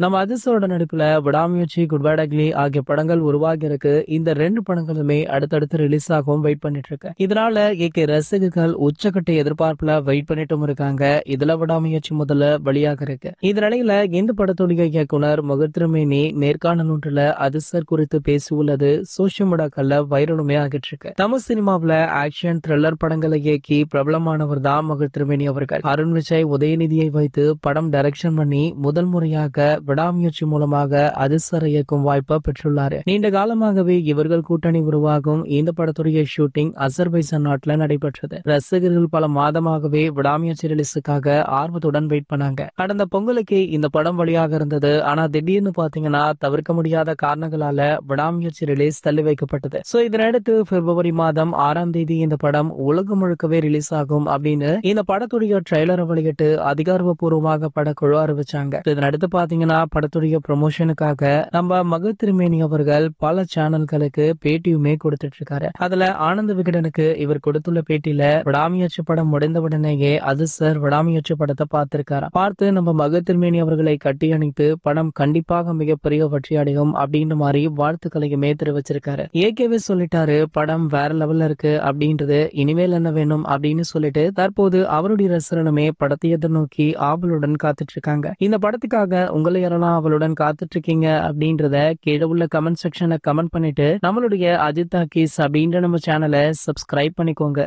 நம்ம அதிர்ஸோட நடிப்புல விடாமுயற்சி, குட் பேட் அக்லி ஆகிய படங்கள் உருவாகி இருக்கு. இந்த 2 படங்களுமே அடுத்தடுத்து ரிலீஸ் ஆகவும் வெயிட் பண்ணிட்டு இருக்கு. இதனால ரசிகர்கள் உச்சக்கட்ட எதிர்பார்ப்புல வெயிட் பண்ணிட்டும் இருக்காங்க. இதுல விடாமுயற்சி முதல்ல வெளியாக இருக்கு. இந்த நிலையில இந்த படத்துடைய இயக்குனர் முகத்திருமேனி நேர்காணல் ஒன்றுல அதிர்சர் குறித்து பேசியுள்ளது சோசியல் மீடியாக்கள்ல வைரலுமே ஆகிட்டு இருக்கு. தமிழ் சினிமாவுல ஆக்ஷன் த்ரில்லர் படங்களை இயக்கி பிரபலமானவர் தான் முகத்திருமேனி அவர்கள். அருண் விஜய், உதயநிதியை வைத்து படம் டைரக்ஷன் பண்ணி முதல் முறையாக விடாமுயற்சி மூலமாக அதிர்சரை இயக்கும் வாய்ப்பை பெற்றுள்ளாரு. நீண்ட காலமாகவே இவர்கள் கூட்டணி உருவாகும் இந்த படத்துடைய ஷூட்டிங் அசர்பைசான் நாட்டுல நடைபெற்றது. ரசிகர்கள் பல மாதமாகவே விடாமுயற்சி ரிலீஸுக்காக ஆர்வத்துடன் வெயிட் பண்ணாங்க. கடந்த பொங்கலுக்கு இந்த படம் வழியாக இருந்தது. ஆனா திடீர்னு பாத்தீங்கன்னா தவிர்க்க முடியாத காரணங்களால விடாமுயற்சி ரிலீஸ் தள்ளி வைக்கப்பட்டது. சோ இதனையடுத்து பிப்ரவரி மாதம் 6ஆம் தேதி இந்த படம் உலகம் முழுக்கவே ரிலீஸ் ஆகும் அப்படின்னு இந்த படத்துடைய ட்ரெய்லரை வெளியிட்டு அதிகாரப்பூர்வமாக படக்குழு அறிவிச்சாங்க. இதனடுத்து பாத்தீங்கன்னா படத்துடைய ப்ரமோஷனுக்காக நம்ம மகத்திருமேனி அவர்கள் பல சேனல்களுக்கு பேட்டியுமே கொடுத்துட்டு இருக்காரு. அதுல ஆனந்த விகடனுக்கு இவர் கொடுத்துள்ள பேட்டியில விடாமுயற்சி படம் முடிந்தவுடனேயே அதிர்சர் விடாமுயற்சி படத்தை பார்த்திருக்காரு. பார்த்து நம்ம மகத்திருமேனி அவர்களை கட்டி அணைத்து படம் கண்டிப்பாக மிகப்பெரிய வெற்றி அடையும் அப்படின்ற மாதிரி வாழ்த்துக்களையுமே தெரிவிச்சிருக்காரு. ஏற்கனவே சொல்லிட்டாரு படம் வேற லெவல்ல இருக்கு அப்படின்றது, இனிமேல் என்ன வேணும் அப்படின்னு சொல்லிட்டு தற்போது அவருடைய ரசிகர்களுமே படத்தை எதிர்நோக்கி ஆவலுடன் காத்துட்டு இருக்காங்க. இந்த படத்துக்காக உங்களை யாரெல்லாம் அவளுடன் காத்துட்டு இருக்கீங்க அப்படின்றத கீழே உள்ள கமெண்ட் செக்ஷன்ல கமெண்ட் பண்ணிட்டு நம்மளுடைய அஜித் டாக்கீஸ் அப்படின்ற நம்ம சேனலை சப்ஸ்கிரைப் பண்ணிக்கோங்க.